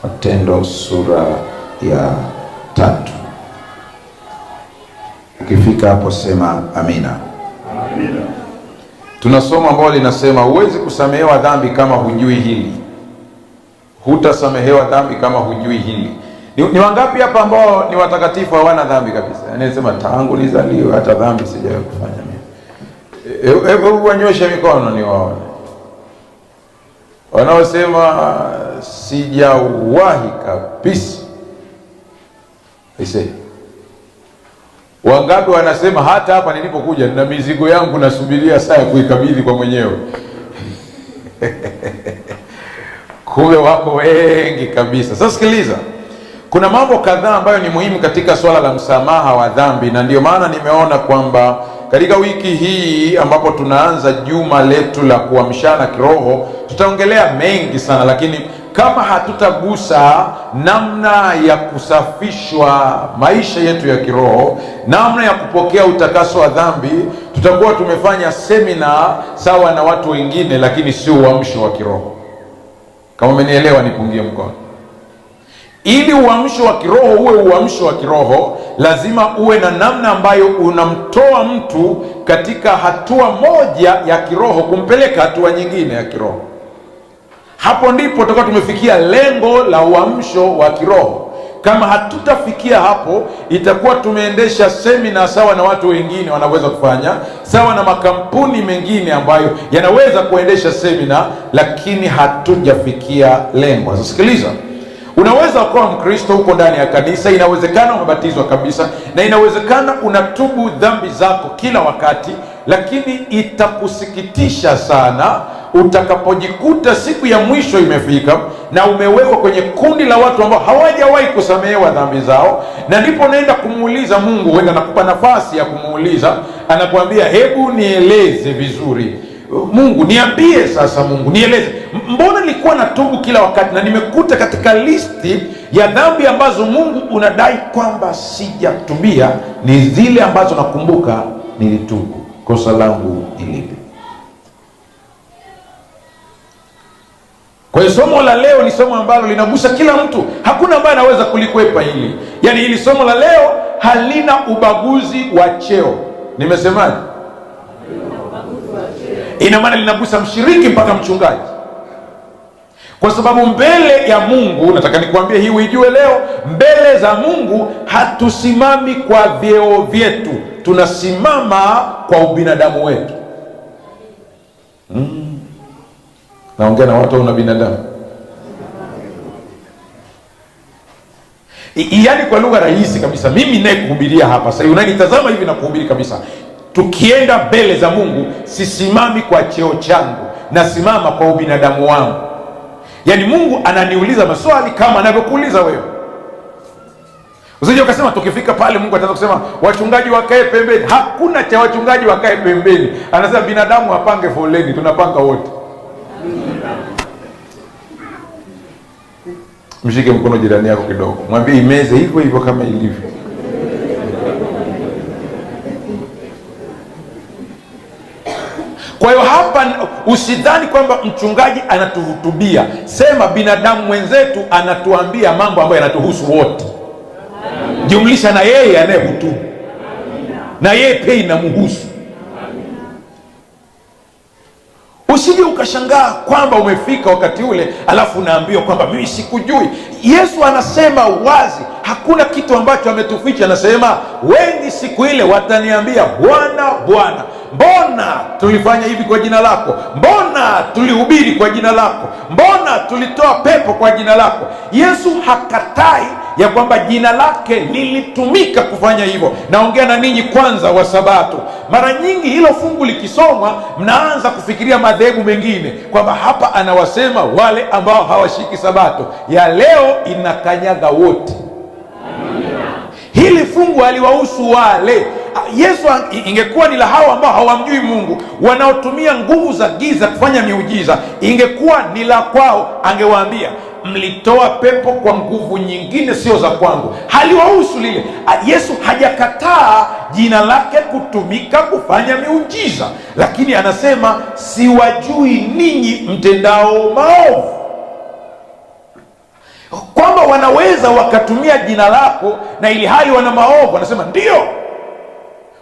Matendo sura ya 3. Ukifika hapo sema amina. Amina. Tunasoma ambalo linasema huwezi kusamehewa dhambi kama hujui hili. Hutasamehewa dhambi kama hujui hili. Ni wangapi hapa ambao ni watakatifu hawana dhambi kabisa? Anasema tangu nizaliwe hata dhambi sijawahi kufanya mimi. Hebu wanyoshe mikono ni waone. Wanaosema sijawahi kabisa. Ise. Wangapi wanasema hata hapa nilipokuja nina mizigo yangu nasubiria saa ya kuikabidhi kwa mwenyewe. Kumbe wako wengi kabisa. Sasa sikiliza. Kuna mambo kadhaa ambayo ni muhimu katika swala la msamaha wa dhambi, na ndio maana nimeona kwamba katika wiki hii ambapo tunaanza juma letu la kuamshana kiroho, tutaongelea mengi sana, lakini kama hatutagusa namna ya kusafishwa maisha yetu ya kiroho, namna ya kupokea utakaso wa dhambi, tutakuwa tumefanya semina sawa na watu wengine, lakini sio uamsho wa kiroho. Kama umenielewa nipungie mkono. Ili uamsho wa kiroho uwe uamsho wa kiroho, lazima uwe na namna ambayo unamtoa mtu katika hatua moja ya kiroho kumpeleka hatua nyingine ya kiroho. Hapo ndipo tutakuwa tumefikia lengo la uamsho wa kiroho. Kama hatutafikia hapo, itakuwa tumeendesha semina sawa na watu wengine wanaweza kufanya, sawa na makampuni mengine ambayo yanaweza kuendesha semina, lakini hatujafikia lengo. Sasa sikiliza. Unaweza kuwa Mkristo huko ndani ya kanisa, inawezekana umebatizwa kabisa, na inawezekana unatubu dhambi zako kila wakati, lakini itakusikitisha sana utakapojikuta siku ya mwisho imefika na umewekwa kwenye kundi la watu ambao hawajawahi kusamehewa dhambi zao, na ndipo naenda kumuuliza Mungu. Huenda nakupa nafasi ya kumuuliza, anakuambia hebu nieleze vizuri Mungu, niambie sasa Mungu, nieleze. Mbona nilikuwa natubu kila wakati na nimekuta katika listi ya dhambi ambazo Mungu unadai kwamba sijatubia ni zile ambazo nakumbuka nilitubu. Kosa langu ni lipi? Kwa hiyo somo la leo ni somo ambalo linagusa kila mtu. Hakuna ambaye anaweza kulikwepa hili. Yaani hili somo la leo halina ubaguzi wa cheo. Nimesemaje? Ina maana linagusa mshiriki mpaka mchungaji. Kwa sababu mbele ya Mungu, nataka nikwambie hii uijue leo, mbele za Mungu hatusimami kwa vyeo vyetu, tunasimama kwa ubinadamu wetu. Naongea na watu wana binadamu. Yaani kwa lugha rahisi kabisa, mimi naye kuhubiria hapa sasa, unanitazama hivi na kuhubiri kabisa. Tukienda mbele za Mungu, sisimami kwa cheo changu, nasimama kwa ubinadamu wangu. Yaani Mungu ananiuliza maswali kama anavyokuuliza wewe. Usije ukasema tukifika pale Mungu ataanza kusema wachungaji wakae pembeni. Hakuna cha wachungaji wakae pembeni. Anasema binadamu wapange foleni, tunapanga wote. Mshike mkono jirani yako kidogo, mwambie imeze hivyo hivyo kama ilivyo. Kwa hiyo hapa usidhani kwamba mchungaji anatuhutubia. Sema binadamu mwenzetu anatuambia mambo ambayo yanatuhusu wote. Jumlisha na yeye anayehutubu. Na yeye pia inamhusu. Usije ukashangaa kwamba umefika wakati ule alafu unaambiwa kwamba mimi sikujui. Yesu anasema wazi, hakuna kitu ambacho ametuficha. Anasema wengi siku ile wataniambia Bwana, Bwana, mbona tulifanya hivi kwa jina lako? Mbona tulihubiri kwa jina lako? Mbona tulitoa pepo kwa jina lako? Yesu hakatai ya kwamba jina lake lilitumika kufanya hivyo. Naongea na ninyi kwanza wa Sabato. Mara nyingi hilo fungu likisomwa, mnaanza kufikiria madhehebu mengine kwamba hapa anawasema wale ambao hawashiki Sabato. Ya leo inakanyaga wote. Hili fungu aliwahusu wale. Yesu ingekuwa ni la hao ambao hawamjui Mungu, wanaotumia nguvu za giza kufanya miujiza, ingekuwa ni la kwao, angewaambia mlitoa pepo kwa nguvu nyingine sio za kwangu. Haliwahusu lile. Yesu hajakataa jina lake kutumika kufanya miujiza, lakini anasema siwajui ninyi mtendao maovu. wanaweza wakatumia jina lako na ili hali wana maovu. Anasema ndio.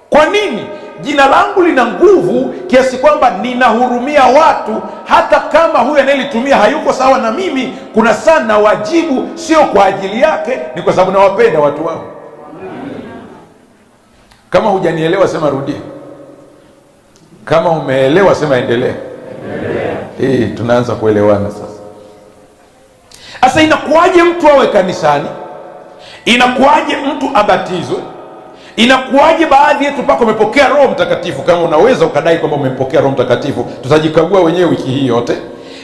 Kwa nini? Jina langu lina nguvu kiasi kwamba ninahurumia watu, hata kama huyu anayelitumia hayuko sawa na mimi. Kuna sana wajibu, sio kwa ajili yake, ni kwa sababu nawapenda watu wangu. Kama hujanielewa sema rudia, kama umeelewa sema endelea. Tunaanza kuelewana sasa. Sasa inakuwaje mtu awe kanisani? Inakuwaje mtu abatizwe? Inakuwaje baadhi yetu mpaka umepokea Roho Mtakatifu? Kama unaweza ukadai kwamba umepokea Roho Mtakatifu, tutajikagua wenyewe wiki hii yote.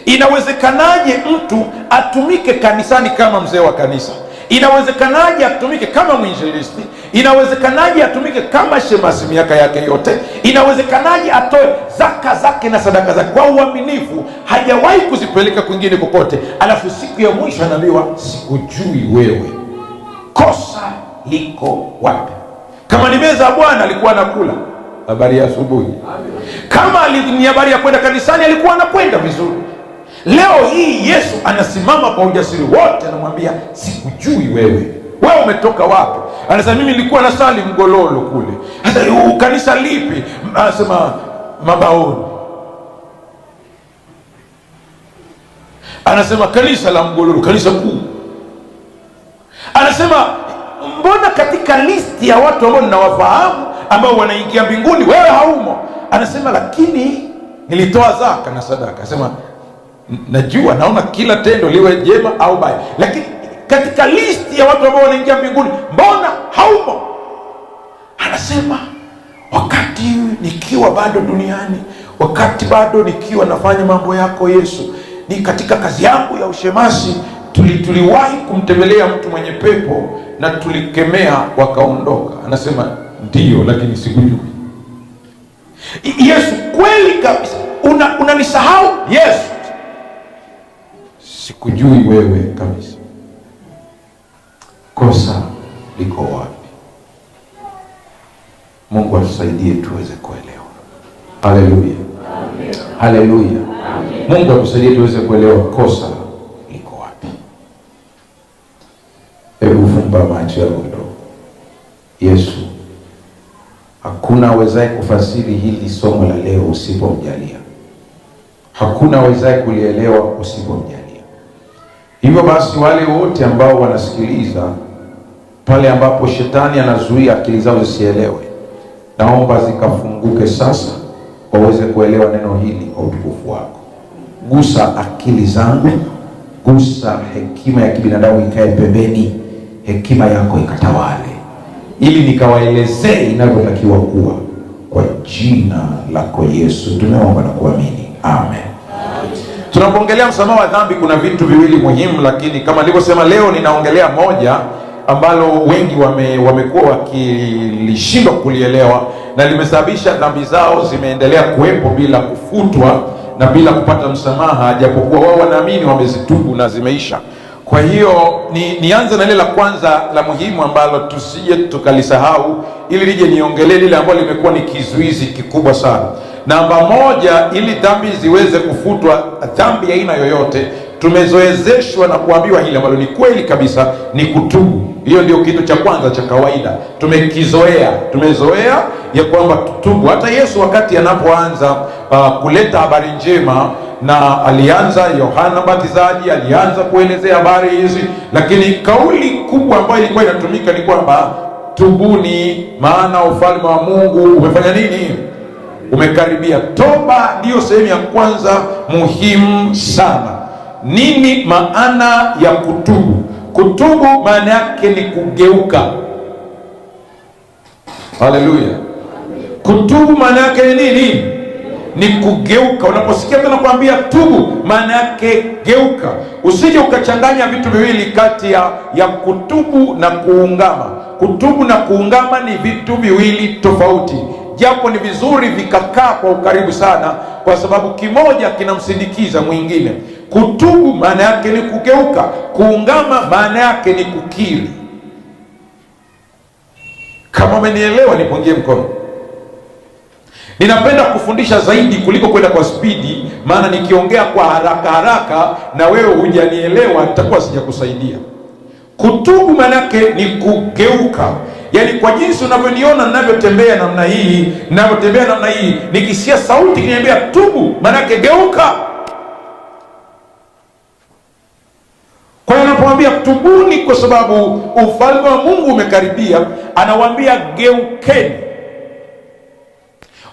Inawezekanaje mtu atumike kanisani kama mzee wa kanisa? Inawezekanaje atumike kama mwinjilisti? Inawezekanaje atumike kama shemasi miaka yake yote? Inawezekanaje atoe zaka zake na sadaka zake kwa uaminifu, hajawahi kuzipeleka kwingine kokote, alafu siku ya mwisho anaambiwa sikujui wewe? Kosa liko wapi? Kama ni meza ya Bwana alikuwa anakula, habari ya asubuhi. Kama ni habari ya kwenda kanisani alikuwa anakwenda vizuri. Leo hii Yesu anasimama kwa ujasiri wote, anamwambia sikujui wewe, wewe umetoka wapi? Anasema mimi nilikuwa nasali Mgololo kule. Sasa kanisa lipi? Anasema Mabaoni. Anasema kanisa la Mgololo, kanisa kuu. Anasema mbona katika listi ya watu ambao ninawafahamu ambao wanaingia mbinguni wewe haumo? Anasema lakini nilitoa zaka na sadaka. Anasema najua, naona kila tendo liwe jema au baya, lakini katika listi ya watu ambao wanaingia mbinguni mbona haumo? Anasema wakati nikiwa bado duniani, wakati bado nikiwa nafanya mambo yako Yesu, ni katika kazi yangu ya ushemasi, tuliwahi kumtembelea mtu mwenye pepo na tulikemea wakaondoka. Anasema ndio, lakini sikujui. Yesu, kweli kabisa, unanisahau Yesu? Sikujui wewe kabisa. Kosa liko wapi? Mungu atusaidie tuweze kuelewa. Haleluya, haleluya. Mungu atusaidie tuweze kuelewa kosa liko wapi. Hebu fumba macho yako kidogo. Yesu, hakuna awezaye kufasiri hili somo la leo usipomjalia. Hakuna awezaye kulielewa usipomjalia. Hivyo basi wale wote ambao wanasikiliza, pale ambapo shetani anazuia akili zao zisielewe, naomba zikafunguke sasa waweze kuelewa neno hili kwa utukufu wako. Gusa akili zangu, gusa hekima ya kibinadamu ikae pembeni, hekima yako ikatawale, ili nikawaelezee inavyotakiwa kuwa. Kwa jina lako Yesu tumeomba na kuamini, amen. Tunapoongelea msamaha wa dhambi kuna vitu viwili muhimu, lakini kama nilivyosema leo ninaongelea moja ambalo wengi wamekuwa wakilishindwa kulielewa na limesababisha dhambi zao zimeendelea kuwepo bila kufutwa na bila kupata msamaha, japokuwa wao wanaamini wamezitubu na zimeisha. Kwa hiyo nianze na ile la kwanza la muhimu ambalo tusije tukalisahau, ili nije niongelee lile ambalo limekuwa ni kizuizi kikubwa sana. Namba moja, ili dhambi ziweze kufutwa, dhambi ya aina yoyote, tumezoezeshwa na kuambiwa hili ambalo ni kweli kabisa, ni kutubu. Hiyo ndio kitu cha kwanza cha kawaida, tumezoea ya kwamba tutubu. Hata Yesu wakati anapoanza kuleta habari njema, na alianza Yohana Mbatizaji, alianza kuelezea habari hizi, lakini kauli kubwa ambayo ilikuwa inatumika ni kwamba tubuni, maana ufalme wa Mungu umefanya nini? Umekaribia. Toba ndiyo sehemu ya kwanza muhimu sana. Nini maana ya kutubu? Kutubu maana yake ni kugeuka. Haleluya. Kutubu maana yake ni nini? Ni kugeuka. Unaposikia mtu anakuambia tubu, maana yake geuka. Usije ukachanganya vitu viwili kati ya kutubu na kuungama. Kutubu na kuungama ni vitu viwili tofauti, japo ni vizuri vikakaa kwa ukaribu sana, kwa sababu kimoja kinamsindikiza mwingine. Kutubu maana yake ni kugeuka, kuungama maana yake ni kukiri. Kama umenielewa nipungie mkono. Ninapenda kufundisha zaidi kuliko kwenda kwa spidi, maana nikiongea kwa haraka haraka na wewe hujanielewa nitakuwa sijakusaidia. Kutubu manake ni kugeuka. Yaani kwa jinsi unavyoniona ninavyotembea namna hii, nikisikia sauti kiniambia tubu, manake geuka. Kwa hiyo anapomwambia tubuni kwa sababu ufalme wa Mungu umekaribia, anawaambia geukeni.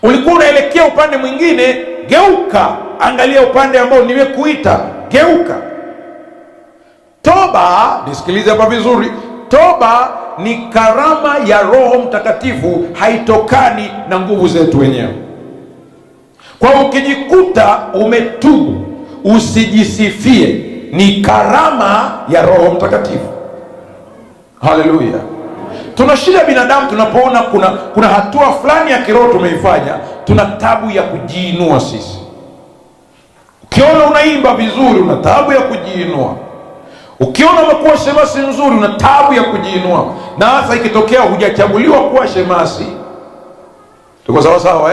Ulikuwa unaelekea upande mwingine, geuka, angalia upande ambao nimekuita, geuka. Toba, nisikilize hapa vizuri, toba ni karama ya Roho Mtakatifu, haitokani na nguvu zetu wenyewe. Kwa ukijikuta umetubu, usijisifie, ni karama ya Roho Mtakatifu. Haleluya. Tuna shida binadamu tunapoona kuna hatua fulani ya kiroho tumeifanya, tuna tabu ya kujiinua sisi. Ukiona unaimba vizuri, una tabu ya kujiinua. Ukiona umekuwa shemasi nzuri, una tabu ya kujiinua. Na hasa ikitokea hujachaguliwa kuwa shemasi, tuko sawa sawa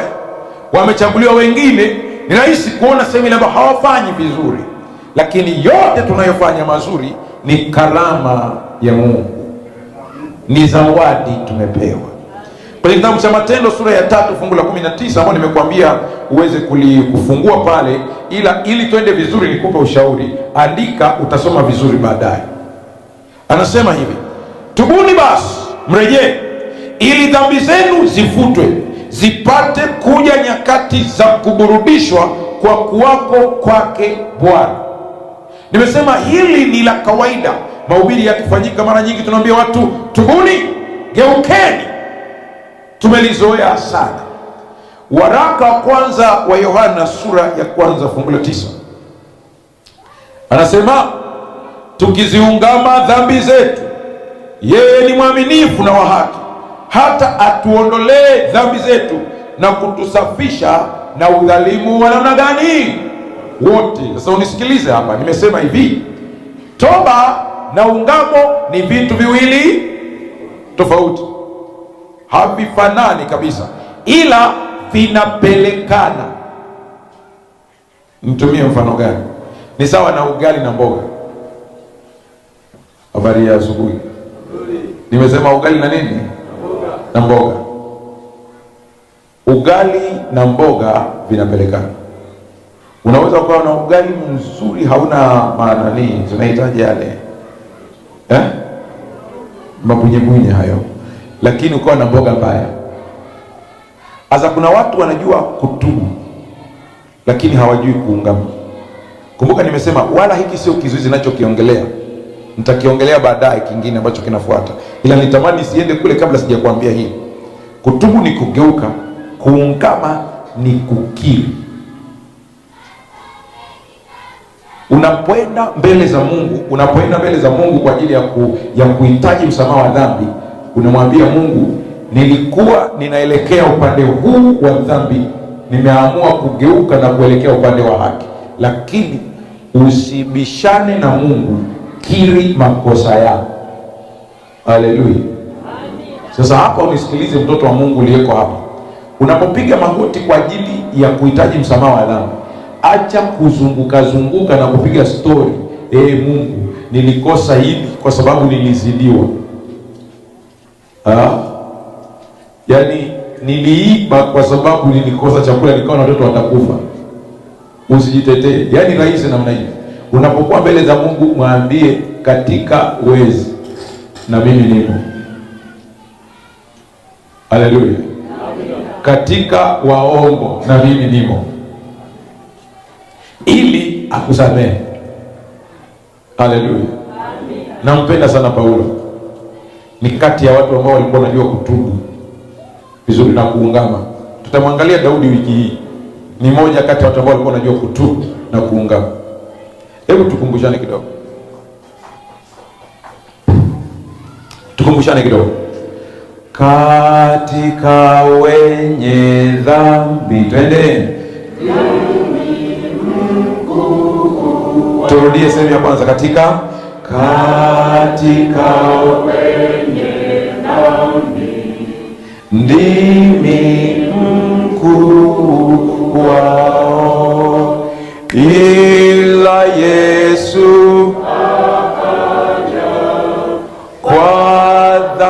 wamechaguliwa wengine, ni rahisi kuona sehemu labda hawafanyi vizuri. Lakini yote tunayofanya mazuri ni karama ya Mungu, ni zawadi tumepewa. Kwenye kitabu cha Matendo sura ya 3 fungu la 19 ambao nimekuambia uweze kufungua pale, ili twende vizuri nikupe ushauri, andika, utasoma vizuri baadaye. Anasema hivi: tubuni basi mrejee, ili dhambi zenu zifutwe, zipate kuja nyakati za kuburudishwa kwa kuwako kwake Bwana. Nimesema hili ni la kawaida. Mahubiri yakifanyika mara nyingi tunaambia watu tubuni, geukeni. Tumelizoea sana. Waraka wa kwanza wa Yohana sura ya 1 fungu la 9 anasema, tukiziungama dhambi zetu, yeye ni mwaminifu na wa haki, hata atuondolee dhambi zetu na kutusafisha na udhalimu wa namna gani? Wote. Sasa unisikilize hapa, nimesema hivi, toba na ungamo ni vitu viwili tofauti, havifanani kabisa, ila vinapelekana. Nitumie mfano gani? Ni sawa na ugali na mboga. Habari ya asubuhi. Nimesema ugali na nini? Na mboga. Ugali na mboga vinapelekana. Unaweza kuwa na ugali mzuri, hauna maanani, tunahitaji yale mabunyebunye hayo, lakini ukawa na mboga mbaya. Sasa kuna watu wanajua kutubu lakini hawajui kuungama. Kumbuka nimesema wala hiki sio kizuizi ninachokiongelea, nitakiongelea baadaye kingine ambacho kinafuata, ila nitamani siende kule kabla sijakwambia hii. Kutubu ni kugeuka, kuungama ni kukiri. Unapoenda mbele za Mungu kwa ajili ya kuhitaji msamaha wa dhambi, unamwambia Mungu, nilikuwa ninaelekea upande huu wa dhambi, nimeamua kugeuka na kuelekea upande wa haki. Lakini usibishane na Mungu, kiri makosa yako. Haleluya. Sasa hapa unisikilize, mtoto wa Mungu uliyeko hapa, unapopiga magoti kwa ajili ya kuhitaji msamaha wa dhambi, acha kuzunguka na kupiga story. Mungu, nilikosa hili kwa sababu nilizidiwa. Yaani niliiba kwa sababu nilikosa chakula, nikawa na watoto watakufa. Usijitetee. Yaani rahisi namna hiyo. Unapokuwa mbele za Mungu, mwambie katika wezi na mimi nipo. Haleluya. Katika waongo na mimi nimo, ili akusamehe. Haleluya. Nampenda sana Paulo. Ni kati ya watu ambao walikuwa wanajua kutubu vizuri na kuungama. Tutamwangalia Daudi wiki hii. Ni moja kati ya watu ambao walikuwa wanajua kutubu na kuungama. Hebu tukumbushane kidogo. Katika wenye dhambi, twende. Turudie sehemu ya kwanza. Katika wenye dhambi ndimi mkuu wao, ila Yesu akaja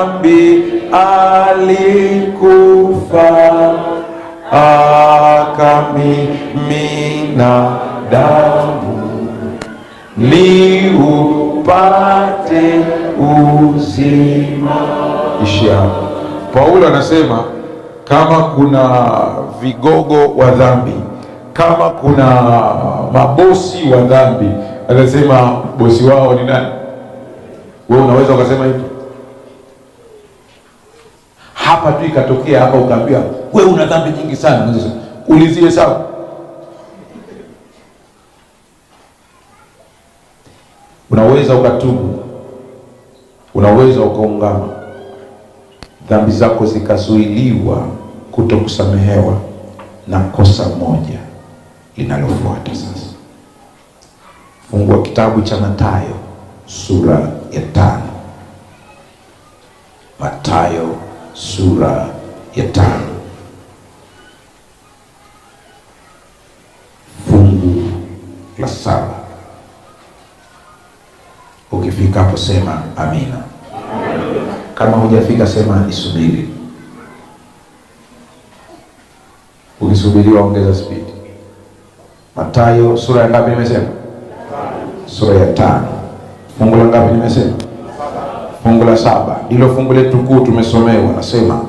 dhambi alikufa, akamimina damu ni upate uzima. Ishia. Paulo anasema kama kuna vigogo wa dhambi, kama kuna mabosi wa dhambi, anasema bosi wao ni nani? Wewe unaweza ukasema hivi hapa tu, ikatokea hapa ukaambiwa wewe una dhambi nyingi sana, ulizie sawa. Unaweza ukatubu, unaweza ukaungama, dhambi zako zikazuiliwa kutokusamehewa na kosa moja linalofuata. Sasa fungua kitabu cha Mathayo sura ya 5. Mathayo sura ya 5 fungu la 7. Ukifika hapo sema amina. Kama hujafika sema nisubiri. Ukisubiriwa ongeza speed. Mathayo sura ya ngapi nimesema? Sura ya 5. Fungu la ngapi nimesema? Fungu la 7. Hilo fungu letu kuu tumesomewa, nasema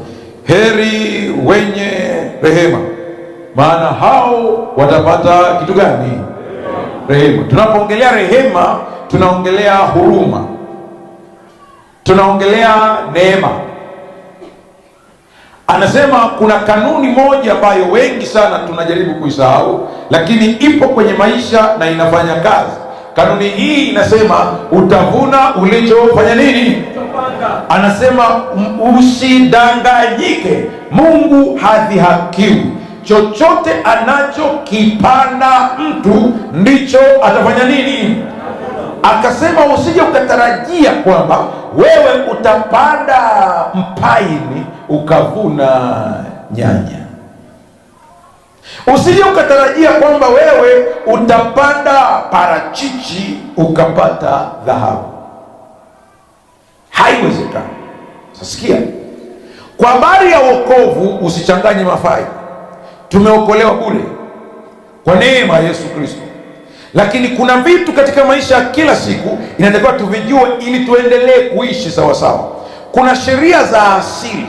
heri wenye rehema, maana hao watapata kitu gani? Rehema. Tunapoongelea rehema, tunaongelea huruma, tunaongelea neema. Anasema kuna kanuni moja ambayo wengi sana tunajaribu kuisahau, lakini ipo kwenye maisha na inafanya kazi. Kanuni hii inasema utavuna ulichofanya nini? Anasema usidanganyike, Mungu hadhihakiwi. Chochote anachokipanda mtu ndicho atafanya nini? Akasema usije ukatarajia kwamba wewe utapanda mpaini ukavuna nyanya. Usije ukatarajia kwamba wewe utapanda parachichi ukapata dhahabu. Haiwezekani. Sasikia, kwa habari ya wokovu usichanganye mafai. Tumeokolewa bure kwa neema ya Yesu Kristo, lakini kuna vitu katika maisha ya kila siku inatakiwa tuvijue ili tuendelee kuishi sawa sawa. Kuna sheria za asili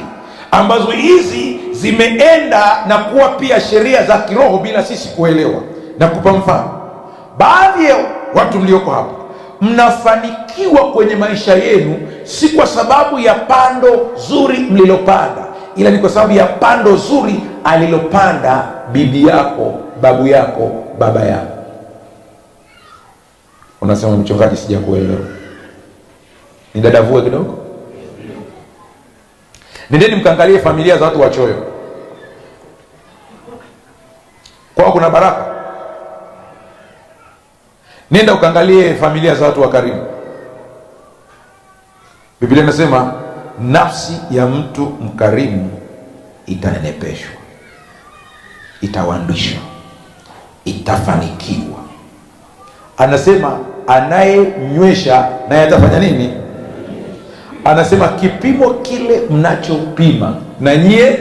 ambazo hizi zimeenda na kuwa pia sheria za kiroho bila sisi kuelewa. Na kupa mfano, baadhi ya watu mlioko hapa mnafanikiwa kwenye maisha yenu si kwa sababu ya pando zuri mlilopanda, ila ni kwa sababu ya pando zuri alilopanda bibi yako, babu yako, baba yako. Unasema mchungaji, sijakuelewa. Nidadavue kidogo. Nendeni mkaangalie familia za watu wachoyo. Kwao kuna baraka. Nenda ukaangalie familia za watu wakarimu. Biblia inasema nafsi ya mtu mkarimu itanenepeshwa, itawandishwa, itafanikiwa. Anasema anayenywesha naye atafanya nini? Anasema kipimo kile mnachopima na nyie.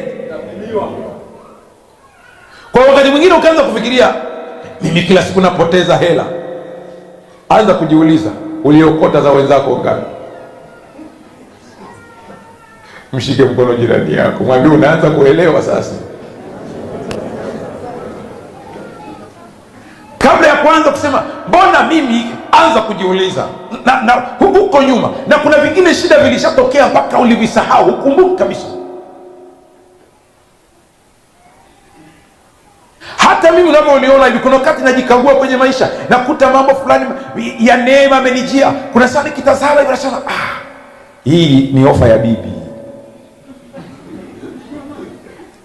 Kwa wakati mwingine ukaanza kufikiria mimi kila siku napoteza hela, anza kujiuliza uliokota za wenzako ngapi? Mshike mkono jirani yako, mwambie unaanza kuelewa sasa. Kabla ya kuanza kusema mbona mimi, anza kujiuliza na huko nyuma, na kuna vingine shida vilishatokea mpaka ulivisahau, hukumbuki kabisa. Hata mimi unavyoniona hivi, kuna wakati najikagua kwenye maisha, nakuta mambo fulani ya neema amenijia. Kuna sana kitazama hivi nasema hii ni ofa ya bibi,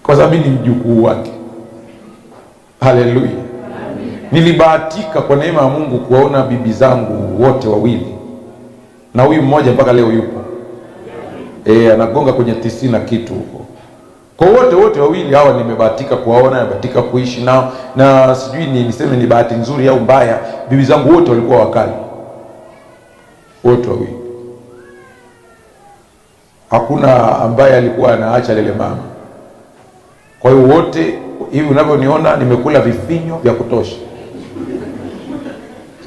kwa sababu ni mjukuu wake. Haleluya. Nilibahatika kwa neema ya Mungu kuwaona bibi zangu wote wawili, na huyu mmoja mpaka leo yupo. Anagonga kwenye 90 na kitu huko. Kwa wote wawili hawa nimebahatika kuwaona, nimebahatika kuishi nao, na sijui niseme ni bahati nzuri au mbaya, bibi zangu wote walikuwa wakali. Wote wawili. hakuna ambaye alikuwa anaacha lile mama. Kwa hiyo wote hivi unavyoniona nimekula vifinyo vya kutosha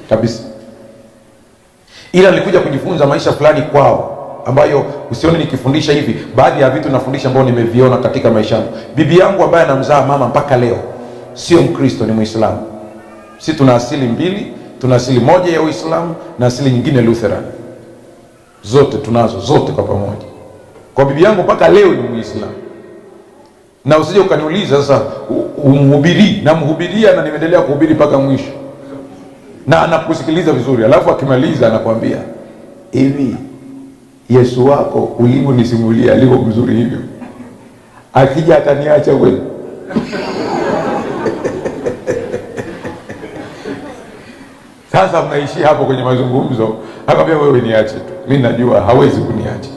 kabisa, ila nilikuja kujifunza maisha fulani kwao ambayo usione nikifundisha hivi, baadhi ya vitu nafundisha ambao nimeviona katika maisha yangu. Bibi yangu ambaye anamzaa mama mpaka leo sio Mkristo, ni Muislamu. Sisi tuna asili mbili, tuna asili moja ya Uislamu na asili nyingine Lutheran. Zote tunazo, zote kwa pamoja. Kwa bibi yangu mpaka leo ni Muislamu. Na usije ukaniuliza sasa umhubiri, na mhubiria na nimeendelea kuhubiri mpaka mwisho. Na anakusikiliza vizuri, alafu akimaliza anakuambia, hivi Yesu wako ulivyonisimulia alivyo mzuri hivyo, akija ataniacha wewe? Sasa mnaishi hapo kwenye mazungumzo, akamwambia wewe niache tu, mimi najua hawezi kuniacha.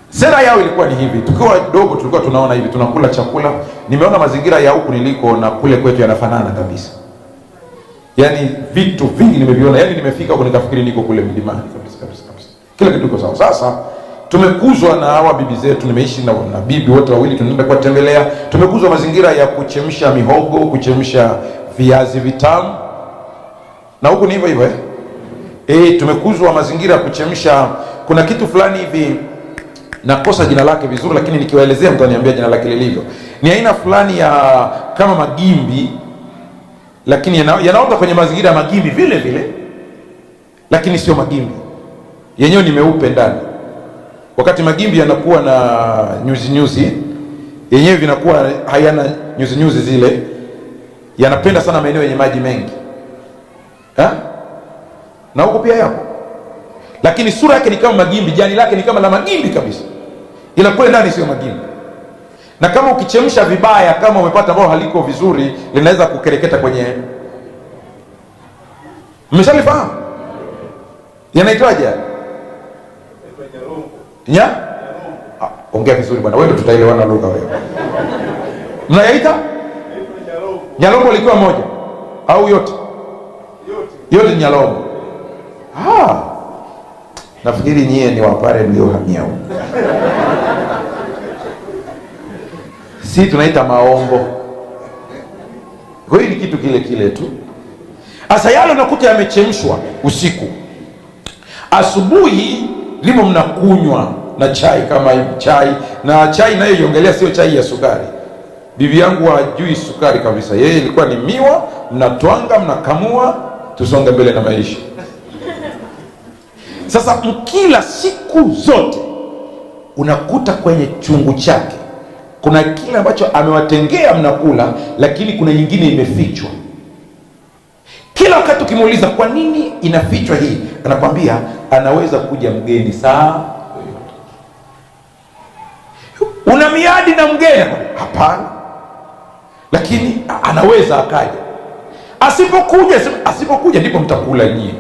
Sera yao ilikuwa ni hivi. Tukiwa wadogo tulikuwa tunaona hivi, tunakula chakula. Nimeona mazingira ya huku niliko na kule kwetu yanafanana kabisa. Yaani vitu vingi nimeviona. Yaani nimefika huko nikafikiri niko kule mlimani kabisa. Kila kitu kiko sawa. Sasa tumekuzwa na hawa bibi zetu, nimeishi na bibi wote wawili, tunaenda kwa tembelea. Tumekuzwa mazingira ya kuchemsha mihogo, kuchemsha viazi vitamu. Na huku ni hivyo tumekuzwa mazingira ya kuchemsha, kuna kitu fulani hivi nakosa jina lake vizuri, lakini nikiwaelezea mtaniambia jina lake lilivyo. Ni aina fulani ya kama magimbi, lakini yanaota kwenye mazingira ya magimbi vile vile, lakini sio magimbi. Yenyewe ni meupe ndani. Wakati magimbi yanakuwa na nyuzi, yenyewe vinakuwa hayana nyuzi zile. Yanapenda sana maeneo yenye maji mengi. Na huko pia yapo. Lakini sura yake ni kama magimbi, jani lake ni kama la magimbi kabisa. Ila kule ndani sio magimbi. Na kama ukichemsha vibaya, kama umepata ambao haliko vizuri, linaweza kukereketa kwenye. Mmeshalifahamu? Yanaitwaje? Ongea vizuri bwana, wewe tutaelewana lugha wewe. Mnayaita? Nyalombo likiwa moja au yote? Yote nyalombo. Nafikiri nyie ni Wapare mliohamia huko. Si tunaita maombo. Kwa hiyo ni kitu kile tu. Asa yale unakuta yamechemshwa usiku. Asubuhi limo mnakunywa na chai kama chai, na chai nayo iongelea sio chai ya sukari. Bibi yangu hajui sukari kabisa. Yeye ilikuwa ni miwa, mnatwanga, mnakamua, tusonge mbele na maisha. Sasa mkila siku zote unakuta kwenye chungu chake kuna kile ambacho amewatengea mnakula, lakini kuna nyingine imefichwa. Kila wakati ukimuuliza kwa nini inafichwa hii, anakwambia anaweza kuja mgeni saa. Una miadi na mgeni? Hapana, lakini anaweza akaja. Asipokuja ndipo mtakula nyie.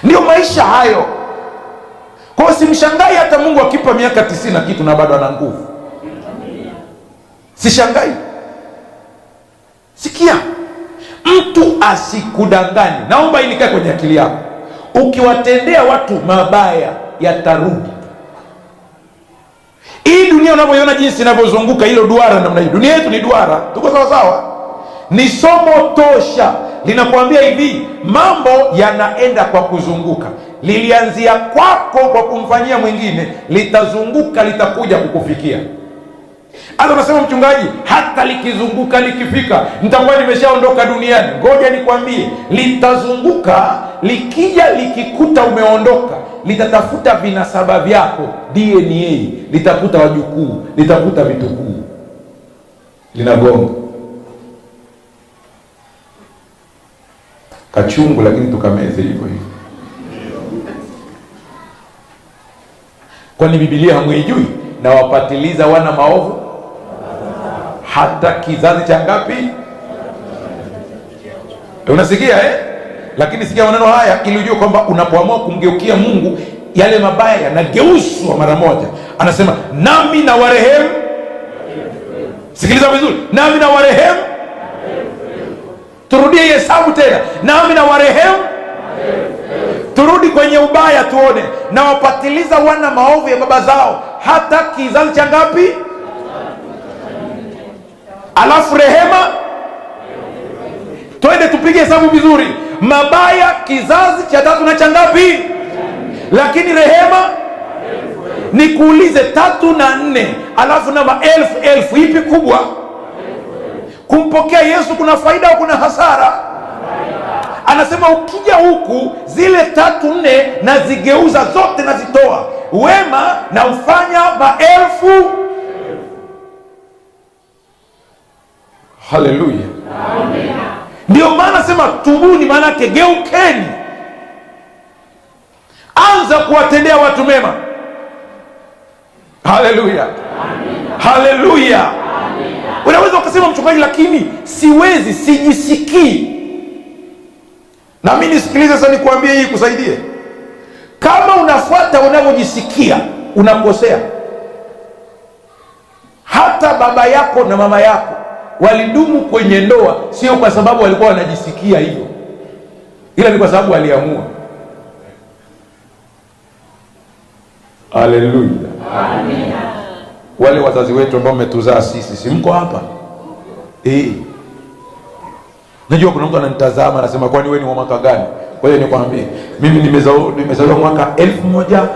Ndio maisha hayo. Kwa hiyo simshangai hata Mungu akipa miaka 90 na kitu na bado ana nguvu. Sishangai. Sikia, mtu asikudanganye. Naomba ili kae kwenye akili yako. Ukiwatendea watu mabaya yatarudi. Hii dunia unavyoiona jinsi inavyozunguka, hilo duara namna hii. Dunia yetu ni duara. Tuko sawa sawa? Ni somo tosha linakuambia hivi, mambo yanaenda kwa kuzunguka. Lilianzia kwako kwa kumfanyia mwingine, litazunguka, litakuja kukufikia. Hata unasema mchungaji, hata likizunguka likifika nitakuwa nimeshaondoka duniani. Ngoja nikwambie, litazunguka, likija likikuta umeondoka, litatafuta vinasaba vyako, DNA, litakuta wajukuu, litakuta vitukuu, linagonga. Kachungu lakini tukameze hivyo hivyo. Kwani Biblia hamwijui? Na wapatiliza wana maovu hata kizazi cha ngapi? Unasikia Lakini sikia maneno haya ili ujue kwamba unapoamua kumgeukia Mungu, yale mabaya yanageuzwa mara moja. Anasema nami na warehemu. Sikiliza vizuri, nami na warehemu. Turudie hesabu tena, nami na warehemu. Turudi kwenye ubaya tuone. Na wapatiliza wana maovu ya baba zao hata kizazi cha ngapi? Alafu rehema, twende tupige hesabu vizuri. Mabaya kizazi cha 3 na cha ngapi? Lakini rehema, nikuulize 3 na 4 alafu na maelfu, ipi kubwa? Kumpokea Yesu kuna faida au kuna hasara? Anasema ukija huku zile 3 4 na zigeuza zote na zitoa, wema na ufanya maelfu. Haleluya, amen. Ndio maana sema tubuni, maana yake geukeni, anza kuwatendea watu mema. Haleluya, haleluya. Unaweza ukasema mchungaji, lakini siwezi, sijisikii. Na mimi nisikilize sasa, nikuambie hii kusaidie. Kama unafuata unavyojisikia unakosea. Hata baba yako na mama yako walidumu kwenye ndoa sio kwa sababu walikuwa wanajisikia hivyo, ila ni kwa sababu waliamua. Haleluya, amina. Wale wazazi wetu ambao umetuzaa sisi, si mko hapa? Najua kuna mtu ananitazama anasema, kwani wewe ni wa mwaka gani? Kwa hiyo nikwambie, mimi nimezaliwa mwaka 1000